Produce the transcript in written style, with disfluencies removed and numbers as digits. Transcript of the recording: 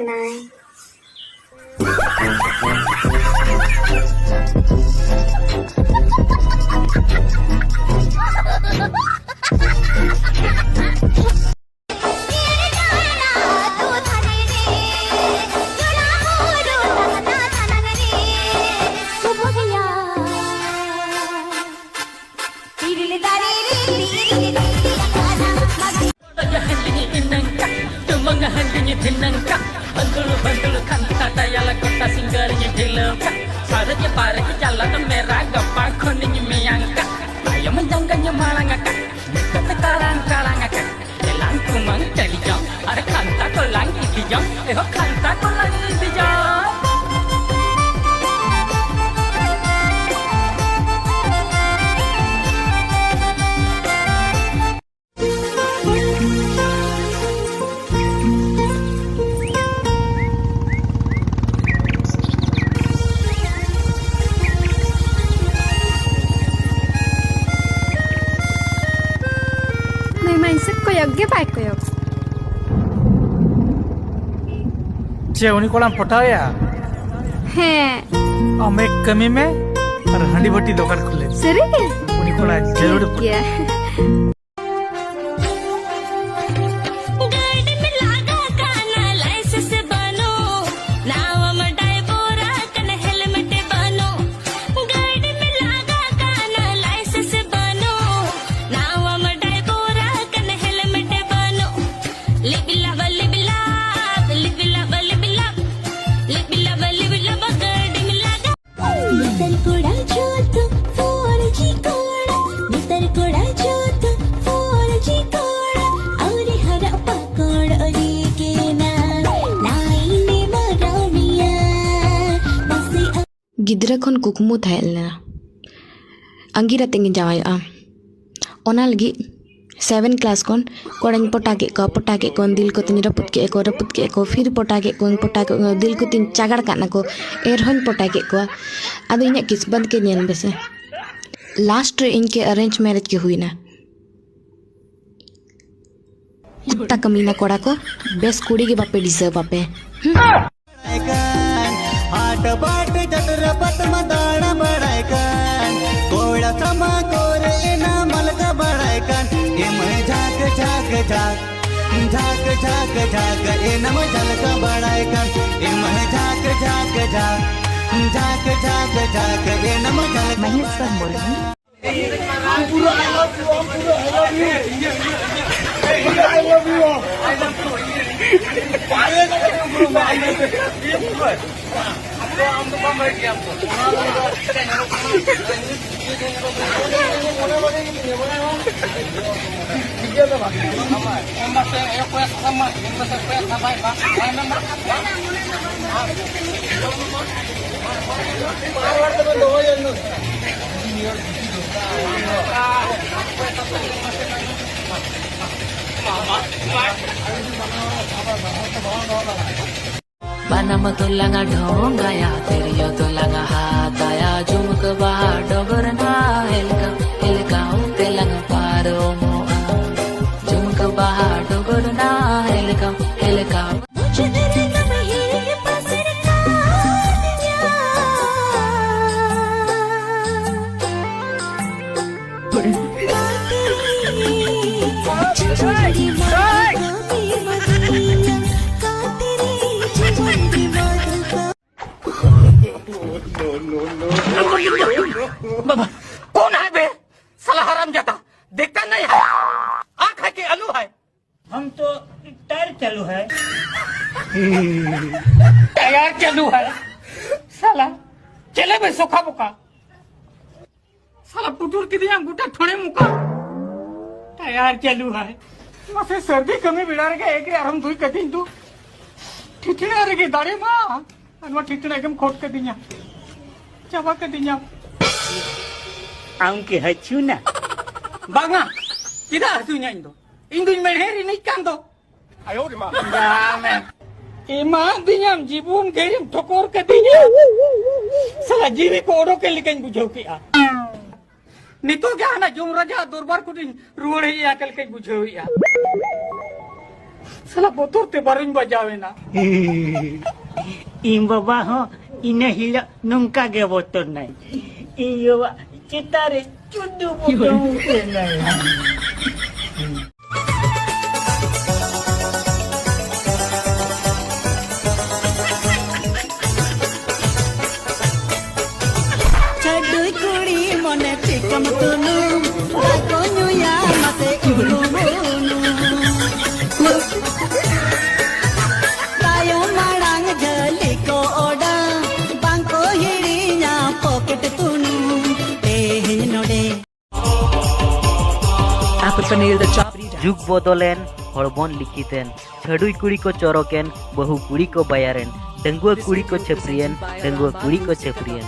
ᱠᱟᱱᱟᱭ बंदुल खंता तयाला कोटा सिंगर ये ढिलका सारे के पारे के चला तो मेरा गप्पा खोनी में अंका आयो मंजंगन ये मालांगा का कत कारang का एलांग कुमंग चली जाओ अरे खंता को लांग इति जाओ ए हो खंता को लांग इति जाओ चे उन्हीं को पटाया हैं हम एक कमी में और हंडी भट्टी दुकान खुले सही है उन्हीं को जरूर क्या गिद्रा खन कुकमु थायलना अंगीरा तेंगे जावाया ओना लगी 7 क्लास कोन कोड़न पटाके कोन दिल को तिन रपुत के को फिर पटाके दिल को तिन चागड़ काना को एरहन पटाके को आदो इन्या किस्मत के नेल बेसे लास्ट रे इनके अरेंज मैरिज के हुई ना कुत्ता कमीना कोड़ा को बेस्ट कुड़ी के बापे डिजर्व बापे हाट बाट जटरपट मदाड़ा बड़ाइकन कोड़ा समा कोरे ना मलक बड़ाइकन ए मैं झाक झाक झाक झाक झाक झाक ए नम झलक बड़ाइकन ए मैं झाक झाक झाक झाक झाक झाक ए नम झलक महेश सर बोल रहे हैं पूरा I love you Banam tulanga ढोंगाया तेरियो तुलंगा हाथाया झुमक बहा डोगरना हेलका तेलंग पारो मोआ झुमक बहा डोगरना हेलका कौन है बे साला हराम जाता देखता नहीं है आँख है कि आलू है हम तो टायर चालू है टायर चालू है साला चले में सोखा बुका साला पुटुर की दिया अंगूठा थोड़े मुका टायर चालू है मसे सर्दी कमी बिड़ा रे एक रे आराम दुई कदी तू ठिठणे रे के दाड़े मा अनवा ठिठणे एकदम खोट के दिया चाबा के दिया आउंके हचू ना बांगा किदा हसुnya इंदो मेहरी नहीं कांदो आयो रे मा मैं एमा दियाम जीवन गेरिम ठोकर के दिया साला जीवी को ओडो के लिकन बुझो के आ नितो क्या ना जुम राजा दरबार को रुवड़ ही आकल के बुझो या साला बोतोर ते बारिन बजावे ना इन बाबा हो इन हिला नंका गे बोतर नहीं इन बाबा चितारे चुदू बोतों के नहीं Chadui kuri mone tikam tunu Bakonyu ya mase ulu munu Tayo marang jali ko oda Bangko hirinya pocket tunu Tehin node जुग बदलेन हड़बन लिखितेन छड़ुई कुड़ी को चोरकेन बहु कुड़ी को बायारेन डंगुआ कुड़ी को छपरियन डंगुआ कुड़ी को छपरियन